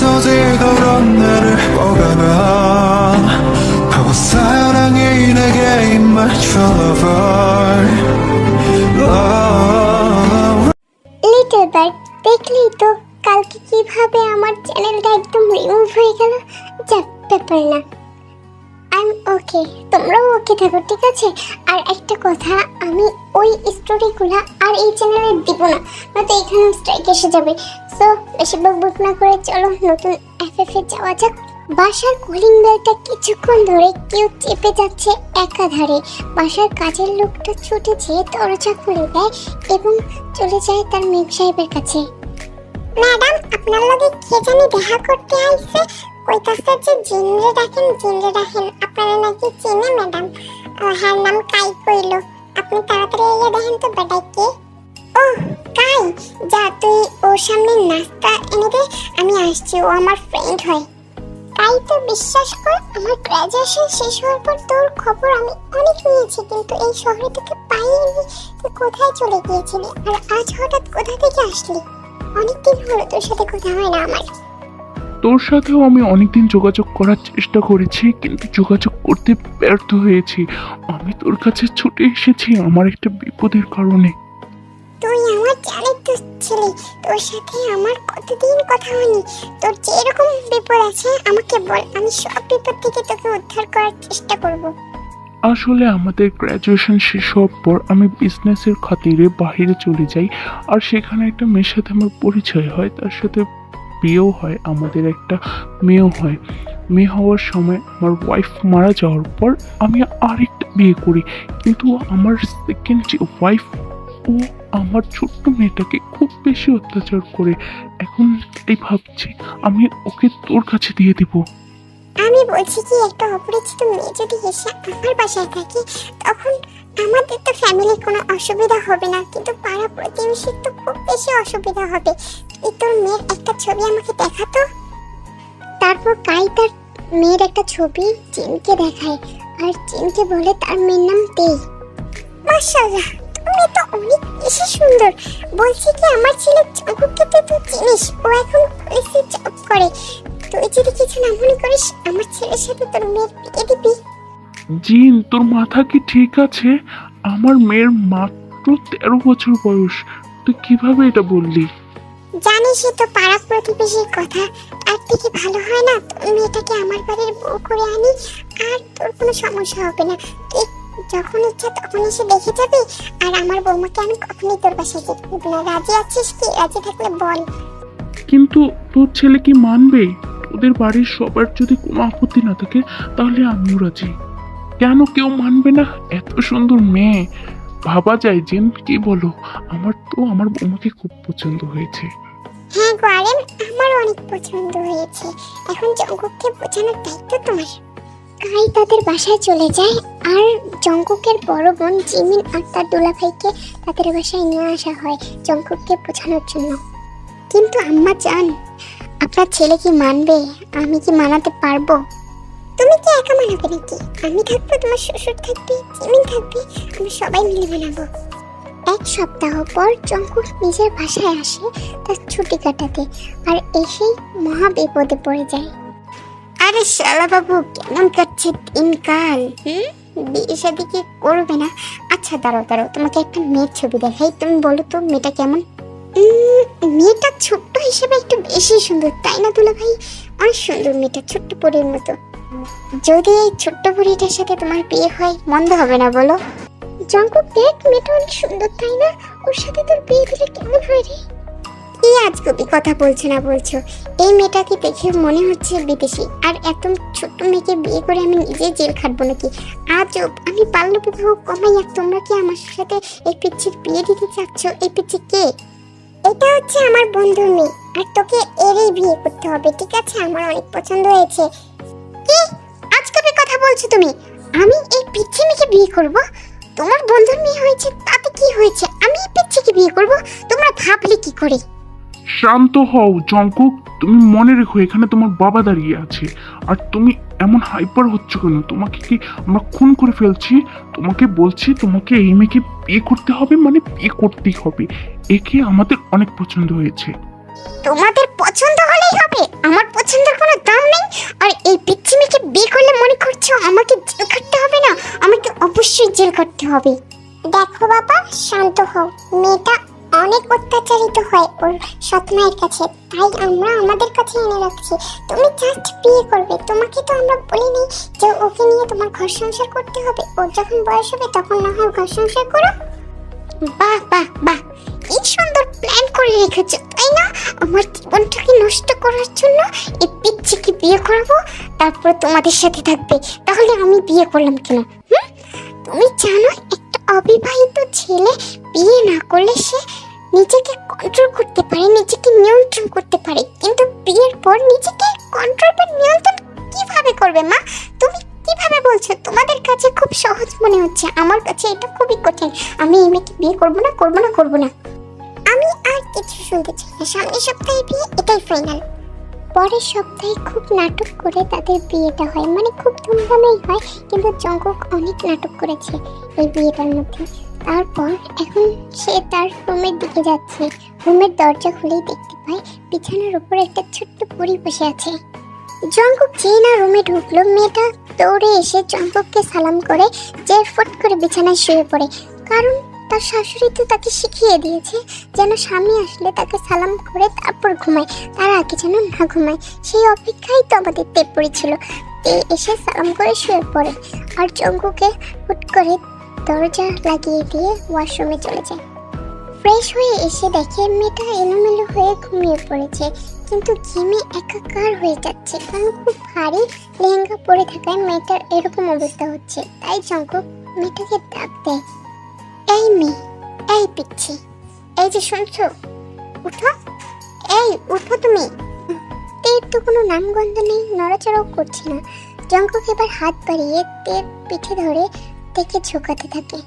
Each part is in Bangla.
어디서 지그런 나를 오가나 하고 사랑이 내게 immature lover love little bird, দেখলি তো কালকে কিভাবে আমার চ্যানেলটা একদম রিমুভ হয়ে গেল। যাক, ব্যাপার না, আই এম ওকে, তোমরাও ওকে থাকো, ঠিক আছে? আর একটা কথা, আমি ওই স্টোরিগুলো আর এই চ্যানেলে দিব না, নয়তো এখানে স্ট্রাইক এসে যাবে। সো বেশি বকবক না করে চলো নতুন এফএফে যাওয়া যাক। বাসার কলিং বেলটা কিছুক্ষণ ধরে কেউ চেপে যাচ্ছে একাধারে। বাসার কাজের লোকটা ছুটে যেয়ে দরজা খুলে দেয় এবং চলে যায় তার মেম সাহেবের কাছে। ম্যাডাম, আপনার লগে কে জানি দেখা করতে আইছে, কইতাছে যে জিনরে রাখেন, আপনারা নাকি চিনে ম্যাডাম। হ্যাঁ, নাম কাই কইলো, আপনি তাড়াতাড়ি এগিয়ে দেখেন তো বেটা কে। ও কাই, যা তুই ওর সামনে নাস্তা এনে দে, আমি আসছি, ও আমার ফ্রেন্ড হয়। তাই তো বিশ্বাস কর, আমার গ্রাজুয়েশন শেষ হওয়ার পর তোর খবর আমি অনেক নিয়েছি, কিন্তু এই শহরে তোকে পাইনি। তুই কোথায় চলে গিয়েছিলি, আর আজ হঠাৎ কোথা থেকে আসলি? অনেকদিন হলো তোর সাথে কথা হয় না আমার। তোর সাথেও আমি অনেকদিন যোগাযোগ করার চেষ্টা করেছি, কিন্তু যোগাযোগ করতে ব্যর্থ হয়েছি। আমি তোর কাছে ছুটে এসেছি আমার একটা বিপদের কারণে। তুই আমার জানিস তো ছেলে, তোর সাথে আমার কতদিন কথা হয়নি। তোর যে এরকম বিপদ আছে আমাকে বল, আমি সব বিপদ থেকে তোকে উদ্ধার করার চেষ্টা করব। আসলে আমাদের গ্র্যাজুয়েশন শেষ হওয়ার পর আমি বিজনেসের খাতিরে বাইরে চলে যাই, আর সেখানে একটা মেয়ের সাথে আমার পরিচয় হয়, তার সাথে বিয়েও হয়, আমাদের একটা মেয়েও হয়। মেয়ে হওয়ার সময় আমার ওয়াইফ মারা যাওয়ার পর আমি আরেকটা বিয়ে করি, কিন্তু আমার সেকেন্ড যে ওয়াইফ, ও আমার ছোট্ট মেয়েটাকে খুব বেশি অত্যাচার করে। এখন এই ভাবছি আমি ওকে তোর কাছে দিয়ে দিব। আমি বলছি কি, একটা অপরিচিত মেয়ে যদি এসে আমার বাসায় থাকে, তখন আমাদের তো ফ্যামিলির কোনো অসুবিধা হবে না, কিন্তু পাড়া প্রতিবেশীর তো খুব বেশি অসুবিধা হবে। তুই তোর মেয়ের একটা ছবি আমাকে দেখাতো। তারপর কাই তার মেয়ের একটা ছবি জিনকে দেখায়, আর জিনকে বলে তার মেয়ের নাম তেই। মাশাআল্লাহ, তুমি তো অনেক বেশি সুন্দর। বলছি কি, আমার ছেলে জঙ্কুককে তো তুই চিনিস, ও এখন পুলিশে জব করে। তুই যদি কিছু না মনে করিস, আমার ছেলের সাথে তোর মেয়ের বিয়ে দিবি। জিন, তোর মাথা কি ঠিক আছে? আমার মেয়ের মাত্র 13 বছর বয়স, তুই কিভাবে এটা বললি? জানিসই তো পাড়া প্রতিবেশীর কথা, আর থেকে ভালো হয় না তোর মেয়েটাকে আমার বাড়ির বউ করে আনি, আর তোর কোনো সমস্যা হবে না। তুই যখন ইচ্ছা তখন এসে দেখে যাবি, আর আমার বৌমাকে আমি কখনোই তোর বাসায় যেতে দেব না। রাজি আছিস কি? রাজি থাকলে বল। কিন্তু তোর ছেলে কি মানবে? তোদের বাড়ির সবার যদি কোনো আপত্তি না থাকে তাহলে আমিও রাজি। কেন কেউ মানবে না? এত সুন্দর মেয়ে, ভাবা যায় জিন, কি বলো? আমার তো আমার বৌমাকে খুব পছন্দ হয়েছে। হ্যাঁ গো আরেম, আমার অনেক পছন্দ হয়েছে। এখন জঙ্কুককে বোঝানোর দায়িত্ব তোমার। কাই তাদের বাসায় চলে যায়, আর জঙ্কুকের বড় বোন জিমিন আর তার দুলাভাইকে তাদের বাসায় নিয়ে আসা হয় জঙ্কুককে বোঝানোর জন্য। কিন্তু আম্মা জান, আপনার ছেলে কি মানবে? আমি কি মানাতে পারবো? তুমি কি একা মানাবে নাকি? আমি থাকবো, তোমার শ্বশুর থাকবে, জিমিন থাকবে, আমরা সবাই মিলে মানাবো। এক সপ্তাহ পর জঙ্কুক নিজের বাসায় আসে তার ছুটি কাটাতে, আর এসেই মহা বিপদে পড়ে যায়। আরে শালা বাবু, কেমন কাটছে দিনকাল? বিয়ে শাদী কি করবে না? আচ্ছা দাঁড়াও, তোমাকে একটা মেয়ের ছবি দেখাই, তুমি বলো তো মেয়েটা কেমন? মেয়েটা ছোট্ট হিসেবে একটু বেশি সুন্দর, তাই না দুলা ভাই? অনেক সুন্দর মেয়েটা, ছোট্ট পরীর মতো। যদি এই ছোট্ট পরীটার সাথে তোমার বিয়ে হয়, মন্দ হবে না বলো? জঙ্কুক, দেখ মেয়েটা অনেক সুন্দর, তাই না? ওর সাথে তোর বিয়ে দিলে কেমন হয় রে? কি আজগুবি কথা বলছো না বলছো? এই মেয়েটাকে দেখে মনে হচ্ছে বিদেশি, আর একদম ছোট্ট মেয়েকে বিয়ে করে আমি নিজে জেল খাটবো নাকি? আজব, আমি বাল্য বিবাহ কমাইয়া তোমরা কি আমার সাথে এই পিচ্ছির বিয়ে দিতে চাচ্ছ? এই পিচ্ছি কে? এটা হচ্ছে আমার বন্ধুর মেয়ে, আর তোকে এরই বিয়ে করতে হবে, ঠিক আছে? আমার অনেক পছন্দ হয়েছে। কি আজকাবে কথা বলছো তুমি? আমি এই পিচ্ছি মেয়েকে বিয়ে করব? তোমার বন্ধুর মেয়ে হয়েছে তাতে কি হয়েছে? আমি এই পিচ্ছিকে বিয়ে করব? তোমরা ভাবলে কি করে? শান্ত হও জঙ্কুক, তুমি মনে রেখো এখানে তোমার বাবা দাঁড়িয়ে আছে, আর তুমি এমন হাইপার হচ্ছ কেন? তোমাকে কি আমরা খুন করে ফেলছি? তোমাকে বলছি, তোমাকে এই মেয়েকে বিয়ে করতে হবে, মানে বিয়ে করতেই হবে। একে আমাদের অনেক পছন্দ হয়েছে। তোমাদের পছন্দ হলেই হবে? আমার হবে। দেখো বাবা, শান্ত হও। মেয়েটা অনেক অত্যাচারিত হয় ওর সৎ মায়ের কাছে, তাই আমরা আমাদের কাছে এনে রাখছি। তুমি জাস্ট বিয়ে করবে। তোমাকে তো আমরা বলিনি যে ওকে নিয়ে তোমার ঘর সংসার করতে হবে। ওর যখন বয়স হবে তখন না হয় ঘর সংসার করো। বাহ বাহ বাহ, কি সুন্দর প্ল্যান করে রেখেছো, তাই না? আমার জীবনটাকে নষ্ট করার জন্য এই পিচ্চিকে বিয়ে করবো, তারপর তোমাদের সাথে থাকবে। তাহলে আমি বিয়ে করলাম কেন? তুমি জানো একটা অবিবাহিত ছেলে বিয়ে না করলে সে নিজেকে কন্ট্রোল করতে পারে, নিজেকে নিয়ন্ত্রণ করতে পারে, কিন্তু বিয়ের পর নিজেকে কন্ট্রোল বা নিয়ন্ত্রণ কিভাবে করবে? মা, তুমি কিভাবে বলছো? তোমাদের কাছে খুব সহজ মনে হচ্ছে, আমার কাছে এটা খুবই কঠিন। আমি এই মেয়েকে বিয়ে করবো না, করবো না, করবো না। আমি আর কিছু শুনতে চাই না। সামনের সপ্তাহে বিয়ে, এটাই ফাইনাল। পরের সপ্তাহে খুব নাটক করে তাদের বিয়েটা হয়, মানে খুব ধুমধামেই হয়, কিন্তু জঙ্কুক অনেক নাটক করেছে এই বিয়েটার মধ্যে। তারপর এখন সে তার রুমের দিকে যাচ্ছে। রুমের দরজা খুলেই দেখতে পায় বিছানার উপর একটা ছোট্ট পরী বসে আছে। জঙ্কুক যেই না রুমে ঢুকলো, মেয়েটা দৌড়ে এসে জঙ্কুককে সালাম করে যে ফট করে বিছানায় শুয়ে পড়ে। কারণ তার শাশুড়ি তো তাকে শিখিয়ে দিয়েছে যেন স্বামী আসলে তাকে সালাম করে তারপর ঘুমায়, তার আগে যেন না ঘুমায়। সেই অপেক্ষাই তো আমাদের তে পড়েছিল। তে এসে সালাম করে শুয়ে পড়ে, আর জঙ্কুকে হুট করে দরজা লাগিয়ে দিয়ে ওয়াশরুমে চলে যায়। ফ্রেশ হয়ে এসে দেখে মেয়েটা এলোমেলো হয়ে ঘুমিয়ে পড়েছে, কিন্তু ঘেমে একাকার হয়ে যাচ্ছে, কারণ খুব ভারী লেহেঙ্গা পরে থাকায় মেয়েটার এরকম অবস্থা হচ্ছে। তাই জঙ্কুক মেয়েটাকে ডাক দেয়, এই মেয়ে, এই পিচ্ছি, এই যে শুনছো, উঠো, এই উঠো তুমি। তের তো কোনো নামগন্ধ নেই, নড়াচড়াও করছে না। জঙ্কুক এবার হাত বাড়িয়ে তের পিঠে ধরে তেকে ঝোঁকাতে থাকে।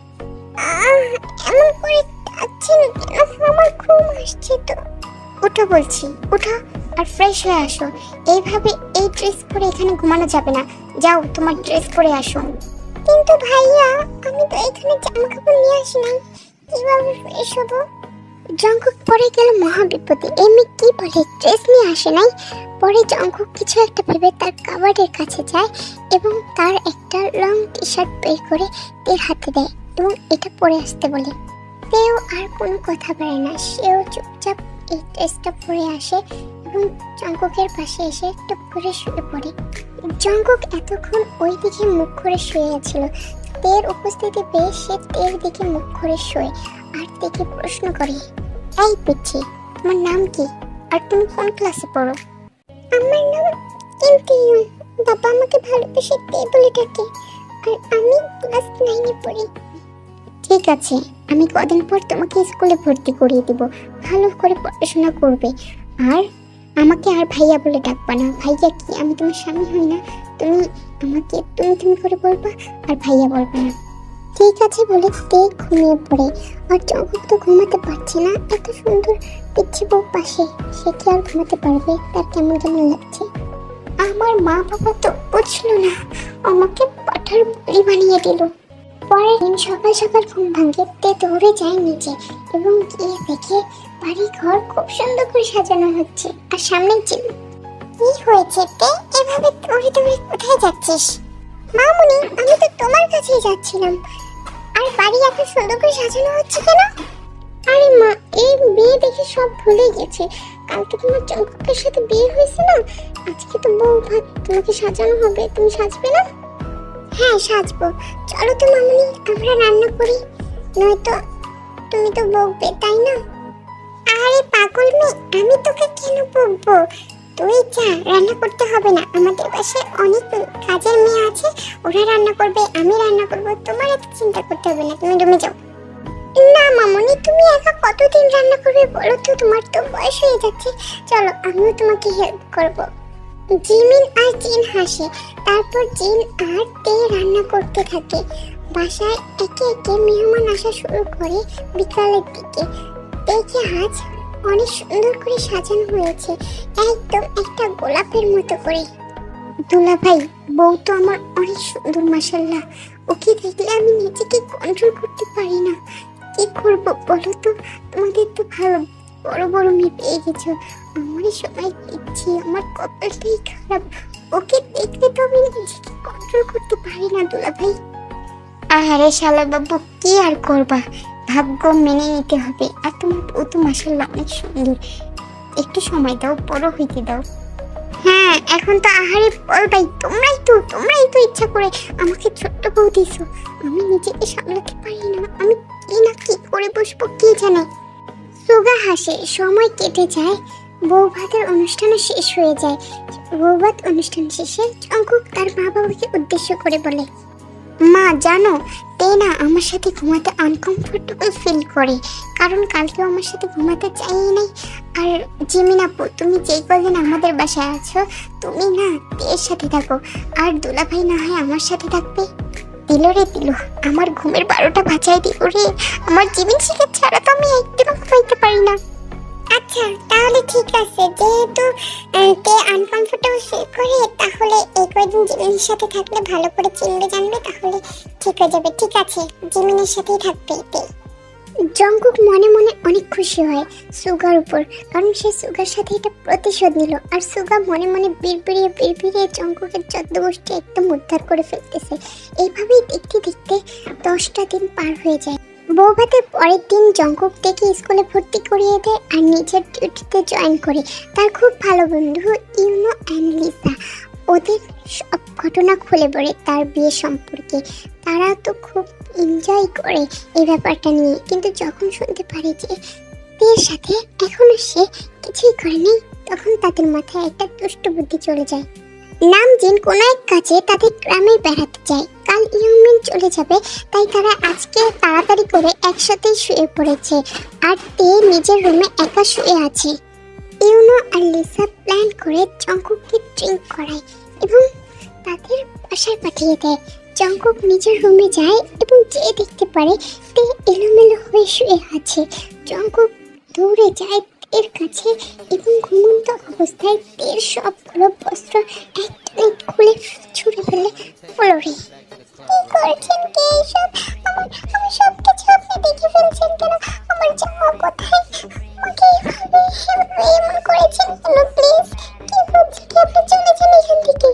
এমন করে ডাকছেন কেন? আমার ঘুম আসছে তো। উঠো বলছি, উঠো আর ফ্রেশ হয়ে আসো। এইভাবে এই ড্রেস পরে এখানে ঘুমানো যাবে না। যাও, তোমার ড্রেস পরে আসো। কিন্তু ভাইয়া, আমি তো এখানে জামা কাপড় নিয়ে আসি নাই, কিভাবে ফ্রেশ হবো? জঙ্কুক পরে গেল মহা বিপদে। এমনি কি বলে ড্রেস নিয়ে আসে নাই? পরে জঙ্কুক কিছু একটা ভেবে তার কাবার্ডের কাছে যায় এবং তার একটা লং টি শার্ট বের করে তের হাতে দেয় এবং এটা পরে আসতে বলে। তেও আর কোনো কথা বলে না, সেও চুপচাপ এই ড্রেসটা পরে আসে এবং জঙ্কুকের পাশে এসে টুপ করে শুয়ে পড়ে। জঙ্কুক এতক্ষণ ওই দিকে মুখ করে শুয়ে ছিল। তের উপস্থিতি পেয়ে সে তের দিকে মুখ করে শোয় আর তেকে প্রশ্ন করে, এই পিচ্ছি, তোমার নাম কি আর তুমি কোন ক্লাসে পড়ো? আমার নাম ইমতিয়াজ। বাবা আমাকে ভালোবেসে তে বলে ডাকে, আর আমি ক্লাস 9 এ পড়ি। ঠিক আছে, আমি কদিন পর তোমাকে স্কুলে ভর্তি করিয়ে দিব। ভালো করে পড়াশোনা করবে, আর আমাকে আর ভাইয়া বলে ডাকবা না। ভাইয়া কি, আমি তোমার স্বামী হই না? তুমি আমাকে তুমি করে বলবা, আর ভাইয়া বলবে না। ঠিক আছে বলে তে ঘুমিয়ে পড়ে। আর জঙ্কুক তো ঘুমাতে পারছে না, এত সুন্দর পিচ্ছি বউ পাশে, সে কি আর ঘুমাতে পারবে? তার কেমন কেমন লাগছে। আমার মা বাবা তো বুঝলো না, আমাকে পাঠার বলি বানিয়ে দিল। পরের দিন সকাল সকাল ঘুম ভাঙে, তে দৌড়ে যায় নিচে এবং গিয়ে দেখে বাড়ি ঘর খুব সুন্দর করে সাজানো হচ্ছে, আর সামনে জিম। কি হয়েছে তে, এভাবে দৌড়ে দৌড়ে কোথায় যাচ্ছিস? মামুনি, আমি তো তোমার কাছেই যাচ্ছিলাম। আর বাড়ি এত সুন্দর করে সাজানো হচ্ছে কেন? আরে মা, এই বিয়ে দেখে সব ভুলে গেছে। কালকে তোমার জঙ্কুকের সাথে বিয়ে হয়েছে না, আজকে তো বউ ভাত, তোমাকে সাজানো হবে, তুমি সাজবে না? হ্যাঁ সাজবো, চলো তো মামুনি, আমরা রান্না করি, নয়তো তুমি তো বকবে, তাই না? আরে পাগল মেয়ে, আমি তোকে কেন বকবো? তুই যা, রান্না করতে হবে না। আমাদের বাসায় অনেক কাজের মেয়ে আছে, ওরা রান্না করবে, আমি রান্না করবো, তোমার এত চিন্তা করতে হবে না, তুমি রুমে যাও। না মামুনি, তুমি একা কতদিন রান্না করবে বলো তো? তোমার তো বয়স হয়ে যাচ্ছে, চলো আমিও তোমাকে হেল্প করবো। জিমিন আর জিন হাসে। তারপর জিন আর তে রান্না করতে থাকে। বাসায় একে একে মেহমান আসা শুরু করে বিকালের দিকে। দেখে আজ অনেক সুন্দর করে সাজানো হয়েছে, একদম একটা গোলাপের মতো করে। দুলা ভাই, বউ তো আমার অনেক সুন্দর মাশাআল্লাহ, ওকে দেখলে আমি নিজেকে কন্ট্রোল করতে পারি না। কি করবো বলো তো? তোমাদের তো ভালো বড় বড় মেয়ে পেয়ে গেছো, আমার সময় দিচ্ছি, আমার কপালটাই খারাপ। ওকে দেখলে তো আমি নিজেকে কন্ট্রোল করতে পারি না দুলা ভাই। আরে শালা বাবু, কি আর করবা, ভাগ্য মেনে নিতে হবে। আর তোমার বউ তো মাশাআল্লাহ অনেক সুন্দর, একটু সময় দাও, বড় হইতে দাও। হ্যাঁ, এখন তো আহারে বল ভাই, তোমরাই তো ইচ্ছা করে আমাকে ছোট্ট বউ দিছো। আমি নিজেকে সামলাতে পারি না, আমি কি করে বসবো কে জানে। সুগা হাসে, সময় কেটে যায়, বউ ভাতের অনুষ্ঠানও শেষ হয়ে যায়। বউ ভাত অনুষ্ঠান শেষে জঙ্কুক তার মা বাবাকে উদ্দেশ্য করে বলে, মা জানো, তে না আমার সাথে ঘুমাতে আনকমফোর্টেবল ফিল করে, কারণ কালকেও আমার সাথে ঘুমাতে চাই নাই। আর জিমিন আপু, তুমি যেই কদিন আমাদের বাসায় আছো, তুমি না তের সাথে থাকো, আর দুলাভাই না হয় আমার সাথে থাকবে। দিল রে দিল, আমার ঘুমের 12টা বাঁচাই দিল রে। আমার জিমিন শিকার ছাড়া তো আমি একদম ঘুমাইতে পারি না। আচ্ছা তাহলে ঠিক আছে, যেহেতু তে আনকমফোর্টেবল ফিল করে, তাহলে এই কয়দিন জিমিনের সাথে থাকলে ভালো করে চিনবে জানবে, তাহলে ঠিক হয়ে যাবে। ঠিক আছে, জিমিনের সাথেই থাকবে তে। জঙ্কুক মনে মনে অনেক খুশি হয় সুগার উপর, কারণ সে সুগার সাথে এটা প্রতিশোধ নিল। আর সুগা মনে মনে বিড়বিড়িয়ে জঙ্কুকের চোদ্দগোষ্ঠী একদম উদ্ধার করে ফেলতেছে। এইভাবেই দেখতে দেখতে 10টা দিন পার হয়ে যায়। বৌভাতের পরের দিন জঙ্কুক থেকে স্কুলে ভর্তি করিয়ে দেয় আর নিজের ডিউটিতে জয়েন করে। তার খুব ভালো বন্ধু ইউনো অ্যান্ড লিসা ওদের সব ঘটনা খুলে বলে তার বিয়ে সম্পর্কে। তারা তো খুব এনজয় করে এই ব্যাপারটা নিয়ে, কিন্তু যখন শুনতে পারে যে বিয়ের সাথে এখনো সে কিছুই করেনি, তখন তাদের মাথায় একটা দুষ্ট বুদ্ধি চলে যায়। নামজিন কোনো এক কাজে তাদের গ্রামে বেড়াতে যায়। কাল ইউমিন চলে যাবে, তাই তারা আজকে তাড়াতাড়ি করে একসাথেই শুয়ে পড়েছে। আর তে নিজের রুমে একা শুয়ে আছে। ইউনো আর লিসা প্ল্যান করে জঙ্কুককে ড্রিঙ্ক করায় এবং তাদের বাসায় পাঠিয়ে দেয়। জঙ্কুক নিজের রুমে যায় এবং যে দেখতে পারে তে এলোমেলো হয়ে শুয়ে আছে। জঙ্কুক দৌড়ে যায় এর কাছে এবং ঘুমন্ত অবস্থায় তের সবগুলো বস্ত্র একটানে খুলে ছুঁড়ে ফেলে ফ্লোরে। কি করছেন কে এসব? আমি সব কিছু আপনি দেখে ফেলছেন কেন? আমার জামা কোথায়? আমাকে এভাবে এমন করেছেন কেন? প্লিজ, কি হচ্ছে কি? আপনি চলে যান এখান থেকে।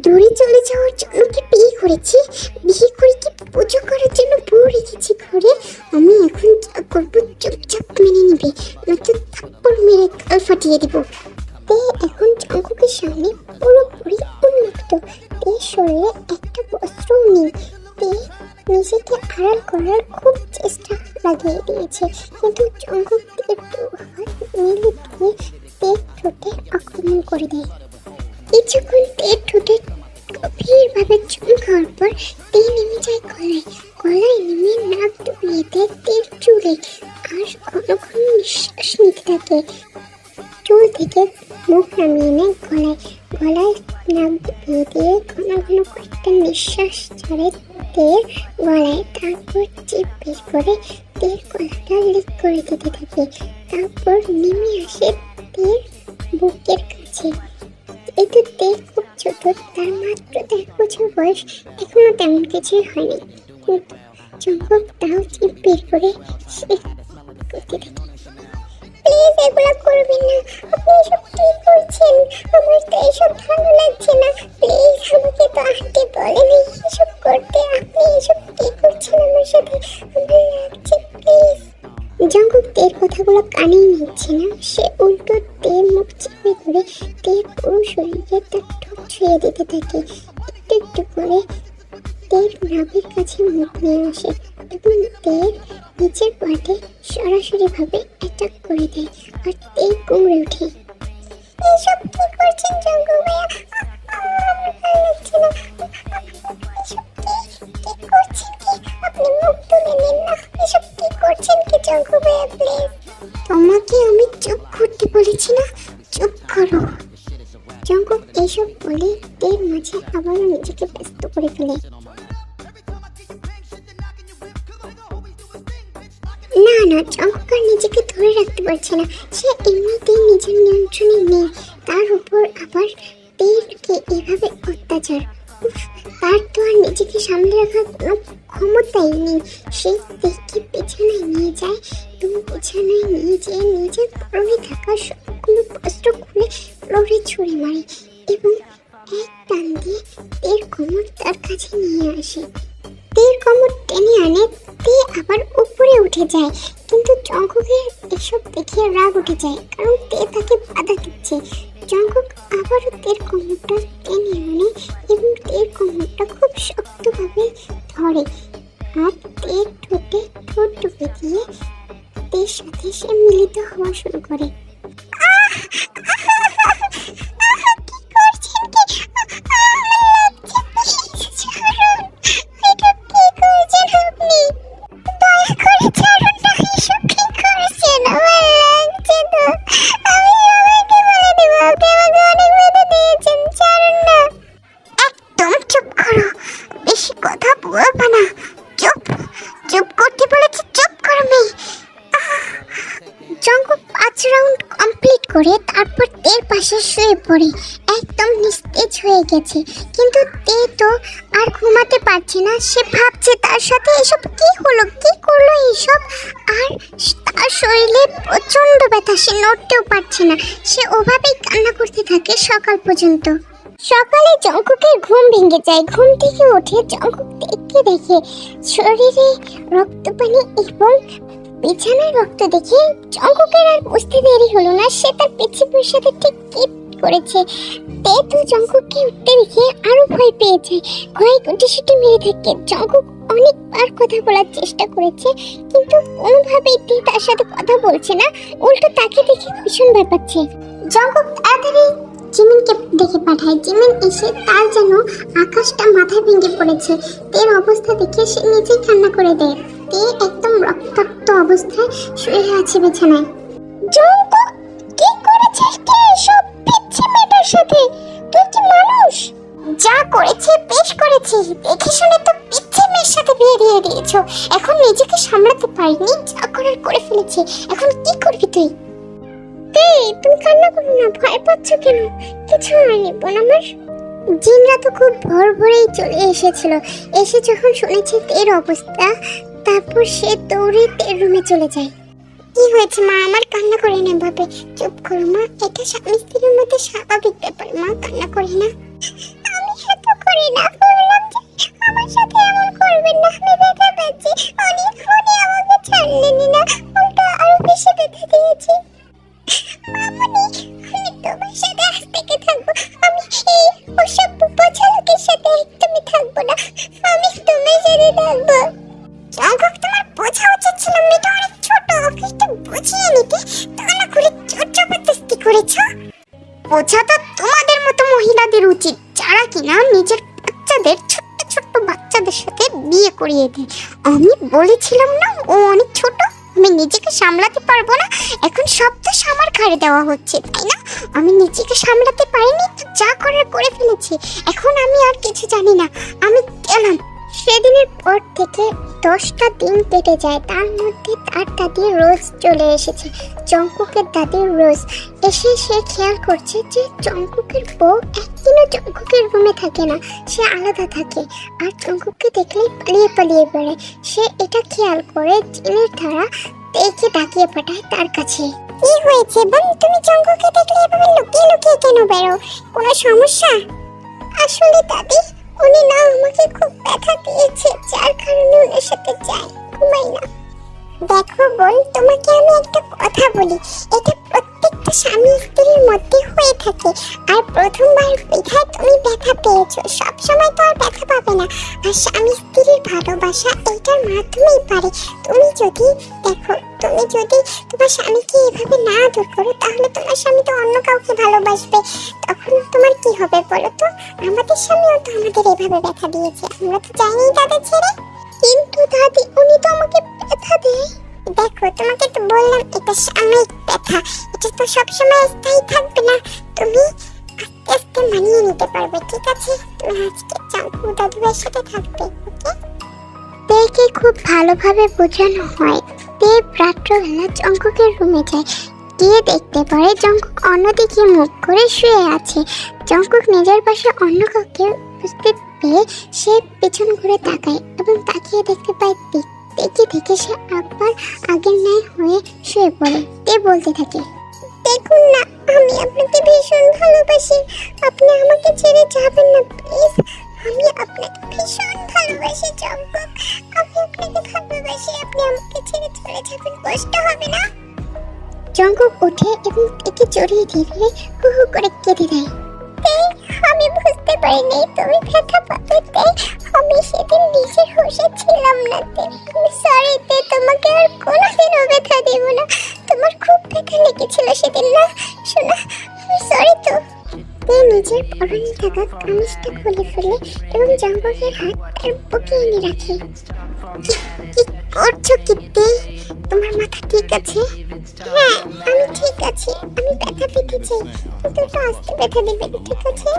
দূরে চলে যাওয়ার জন্য কি বিয়ে করেছি? বিয়ে করে কি পুজো করার জন্য বউ রেখেছি ঘরে? আমি এখন যা করবো চুপচাপ মেনে নিবে, নয়তো থাপ্পড় মেরে গাল ফাটিয়ে দিব। তে এখন জঙ্কুকের সামনে পুরোপুরি উন্মুক্ত। তে শরীরে একটা বস্ত্রও নেই। তে নিজেকে আড়াল করার খুব চেষ্টা লাগিয়ে দিয়েছে, কিন্তু জঙ্কুক তের দু হাত মেলে দিয়ে তের ঠোঁটে আক্রমণ করে দেয়। কিছুক্ষণ তের ঠোঁটে গভীরভাবে চুম খাওয়ার পর তে নেমে যায় গলায় নেমে নাক ডুবিয়ে দেয় তের চুলে আর ঘন ঘন নিঃশ্বাস নিতে থাকে। চুল থেকে মুখ নামিয়ে নেয় গলায় নাক ডুবিয়ে দিয়ে ঘন ঘন কয়েকটা নিঃশ্বাস ছাড়ে তের গলায়। তারপর চিপ বের করে তের গলাটা লিক করে দিতে থাকে। তারপর নেমে আসে তের বুকের কাছে। এতে তে খুব ছোট, তার মাত্র 1 বছর বয়স, এখনো তেমন কিছুই হয়নি, কিন্তু জঙ্কুক তাও চিপ বের করে সে করতে থাকে। প্লিজ এগুলো করবেন না, আপনি এসব কি করছেন? আমার তো এসব ভালো লাগছে না। প্লিজ, আমাকে তো আন্টি বলেনি এসব করতে। আপনি এসব কি করছেন আমার সাথে? আমার লাগছে, প্লিজ। জঙ্কুক তের কথাগুলো কানেই নিচ্ছে না। সে উল্টো তের মুখ চেপে ধরে তের পুরো শরীরে তার ঠোঁট ছুঁয়ে দিতে থাকে। একটু একটু করে তের নাভির কাছে মুখ নিয়ে আসে এবং তের নিচের পাটে সরাসরি ভাবে অ্যাটাক করে দেয়। আর তে কুমড়ে ওঠে। এসব কি করছেন জঙ্কুক ভাইয়া? আমার ভালো লাগছে না। এসব কি করছেন কি? আপনি মুখ তুলে নিন না। এসব কি করছেন কি জঙ্কুক ভাইয়া? প্লিজ, তোমাকে আমি চুপ করতে বলেছি না? চুপ করো। জঙ্কুক এইসব বলে তের মাঝে আবারও নিজেকে ব্যস্ত করে ফেলে। না, জঙ্কুক আর নিজেকে ধরে রাখতে পারছে না। সে এমনিতেই নিজের নিয়ন্ত্রণে নেই, তার উপর আবার তেরকে এভাবে অত্যাচার। তার তো আর নিজেকে সামলে রাখার কোনো ক্ষমতাই নেই। সে তেকে বিছানায় নিয়ে যায় এবং বিছানায় নিয়ে যেয়ে নিজের পরনে থাকা সবগুলো বস্ত্র খুলে ফ্লোরে ছুঁড়ে মারে এবং এক টান দিয়ে তের কোমর তার কাছে নিয়ে আসে। তের কোমর টেনে আনে। তে আবার উপরে উঠে যায়, কিন্তু জঙ্কুকের এসব দেখে রাগ উঠে যায়, কারণ তে তাকে বাধা দিচ্ছে। জঙ্কুক আবারও তের কোমরটা টেনে আনে এবং তের কোমরটা খুব শক্তভাবে ধরে, আর তের ঠোঁটে ঠোঁট ডুবে দিয়ে তের সাথে সে মিলিত হওয়া শুরু করে। করে তারপর তের পাশে শুয়ে পড়ে একদম নিস্তেজ হয়ে গেছে, কিন্তু তে তো আর ঘুমাতে পারছে না। সে ভাবছে তার সাথে এসব কি হলো, কি করলো এইসব, আর তার শরীরে প্রচন্ড ব্যথা, সে নড়তেও পারছে না। সে ওভাবেই কান্না করতে থাকে সকাল পর্যন্ত। সকালে জঙ্কুকের ঘুম ভেঙে যায়। ঘুম থেকে উঠে জঙ্কুক তেকে দেখে শরীরে রক্ত পানি এবং বিছানায় রক্ত দেখে জঙ্কুকের আর বুঝতে দেরি হলো না, সে তার পিছিয়ে সাথে ঠিক কি করেছে। তে তো জঙ্কুককে উঠতে দেখে আরো ভয় পেয়ে যায়, ভয়ে গুটিসুটি মেরে থাকে। জঙ্কুক অনেকবার কথা বলার চেষ্টা করেছে, কিন্তু কোনোভাবেই তে তার সাথে কথা বলছে না, উল্টো তাকে দেখে ভীষণ ভয় পাচ্ছে। জঙ্কুক তাড়াতাড়ি জিমিনকে দেখে পাঠায়। জিমিন এসে তার যেন আকাশটা মাথায় ভেঙে পড়েছে। তের অবস্থা দেখে সে নিজেই কান্না করে দেয়। তে একদম রক্তাক্ত অবস্থায় শুয়ে আছে বিছানায়। জঙ্কুক, কি করেছিস তুই এসব পিচ্চি মেয়েটার সাথে? তুই কি মানুষ? যা করেছে বেশ করেছি, দেখে শুনে তো পিচ্চি মেয়ের সাথে বিয়ে দিয়ে দিয়েছো। এখন নিজেকে সামলাতে পারিনি, যা করার করে ফেলেছি, এখন কি করবি তুই? তুমি কান্না করো না, ভয় পাচ্ছ কেন? কিছু হয়নি বোন আমার। জিনরা তো খুব ভোর ভোরেই চলে এসেছিল। এসে যখন শুনেছে তের অবস্থা, তারপর সে দৌড়ে তের রুমে চলে যায়। কি হয়েছে মা? আমার কান্না করে না ভাবে। চুপ করো মা, এটা স্বামী স্ত্রীর মধ্যে স্বাভাবিক ব্যাপার মা, কান্না করি না। আমি এত করি না, বললাম যে আমার সাথে এমন করবেন না, আমি ব্যথা পাচ্ছি অনেক, ফোনে আমাকে ছাড়লেনি না, উল্টো আরো বেশি ব্যথা দিয়েছি। মামনি, আমি তোমার সাথে আজ থেকে থাকবো, আমি এই ওসব বোঝা লোকের সাথে একদমই থাকবো না, আমি তোমার সাথে থাকবো। জঙ্কুক, তোমার বোঝা উচিত ছিল, মেয়েটা অনেক ছোট, ওকে একটু বুঝিয়ে নিতে, তা না করে জোর জবরদস্তি করেছো। বোঝা তো তোমাদের মতো মহিলাদের উচিত, যারা কিনা নিজের বাচ্চাদের, ছোট্ট ছোট্ট বাচ্চাদের সাথে বিয়ে করিয়ে দেয়। আমি বলেছিলাম না ও অনেক ছোট, আমি নিজেকে সামলাতে পারবো না, এখন সব তো আমার ঘাড়ে দেওয়া হচ্ছে, তাই না? আমি নিজেকে সামলাতে পারিনি, তো যা করার করে ফেলেছি, এখন আমি আর কিছু জানি না, আমি গেলাম। সেদিনের পর থেকে 10টা দিন কেটে যায়। তার মধ্যে তার দাদি রোজ চলে এসেছে। জঙ্কুকের দাদি রোজ এসে সে খেয়াল করছে যে জঙ্কুকের বউ একদিনও জঙ্কুকের রুমে থাকে না, সে আলাদা থাকে, আর জঙ্কুককে দেখলেই পালিয়ে পালিয়ে বেড়ায়। সে এটা খেয়াল করে জিনের দ্বারা তেকে ডাকিয়ে পাঠায় তার কাছে। কি হয়েছে বোন, তুমি জঙ্কুককে দেখলে এভাবে লুকিয়ে লুকিয়ে কেন বেরো? কোনো সমস্যা? আসলে দাদি, উনি না আমাকে খুব ব্যথা দিয়েছে, যার কারণে ওনার সাথে যাই, ঘুমাই না। দেখো বোন, তোমাকে আমি একটা কথা বলি, এটা প্রত্যেকটা স্বামী স্ত্রীর মধ্যে হয়ে থাকে, আর প্রথমবার বিধায় তুমি ব্যথা পেয়েছো, সবসময় তো আর ব্যথা পাবে না। আর স্বামী স্ত্রীর ভালোবাসা এইটার মাধ্যমেই পারে। তুমি যদি দেখো, তুমি যদি তোমার স্বামীকে এভাবে না আদর করো, তাহলে তোমার স্বামী তো অন্য কাউকে ভালোবাসবে, তখন তোমার কি হবে বলো তো? আমাদের স্বামীও তো আমাদের এভাবে ব্যথা দিয়েছে, আমরা তো যাইনি তাদের ছেড়ে। কিন্তু দাদি, উনি তো আমাকে ব্যথা দেয়। দেখো, তোমাকে তো বললাম এটা সাময়িক ব্যথা, এটা তো সবসময় স্থায়ী থাকবে না, তুমি আস্তে আস্তে মানিয়ে নিতে পারবে, ঠিক আছে? তুমি আজকে জাঙ্কু দাদুভাইয়ের সাথে থাকবে, ওকে? তেকে খুব ভালোভাবে বোঝানো হয়। তে রাত্রবেলা জঙ্কুকের রুমে যায়, গিয়ে দেখতে পারে জঙ্কুক অন্যদিকে মুখ করে শুয়ে আছে। জঙ্কুক নিজের পাশে অন্য কাউকে উপস্থিত পেয়ে সে পেছন ঘুরে তাকায় এবং তাকিয়ে দেখতে পায় তেকে দেখে সে আবার আগের ন্যায় হয়ে শুয়ে পড়ে। তে বলতে থাকে, দেখুন না, আমি আপনাকে ভীষণ ভালোবাসি, আপনি আমাকে ছেড়ে যাবেন না প্লিজ, আমি আপনাকে ভীষণ ভালোবাসি। ভালোবাসি জঙ্কুক, আমি আপনাকে ভালোবাসি, আপনি আমাকে ছেড়ে চলে যাবেন, কষ্ট হবে না? জঙ্কুক ওঠে এবং একে জড়িয়ে ধরে হু হু করে কেঁদে দেয়। আমি বুঝতে পারিনি তুমি ব্যথা পাবে, আমি সেদিন নিজের হোশে ছিলাম না। আমি সরি, তোমাকে আর কোনোদিনও ব্যথা দেব না। তোমার খুব ব্যথা লেগেছিল সেদিন না শোনা, আমি সরি তো। নিজের পরনে থাকা কামিজটা খুলে ফেলে এবং জঙ্কুকের হাত তার বুকে এনে রাখে। কি করছো কিত্তে? তোমার মাথা ঠিক আছে? হ্যাঁ, আমি ঠিক আছি। আমি ব্যথা পেতে চাই, কিন্তু একটু আস্তে ব্যথা দেবে, ঠিক আছে?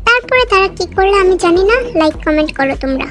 তারপরে তারা কি করলো আমি জানি না। লাইক কমেন্ট করো তোমরা।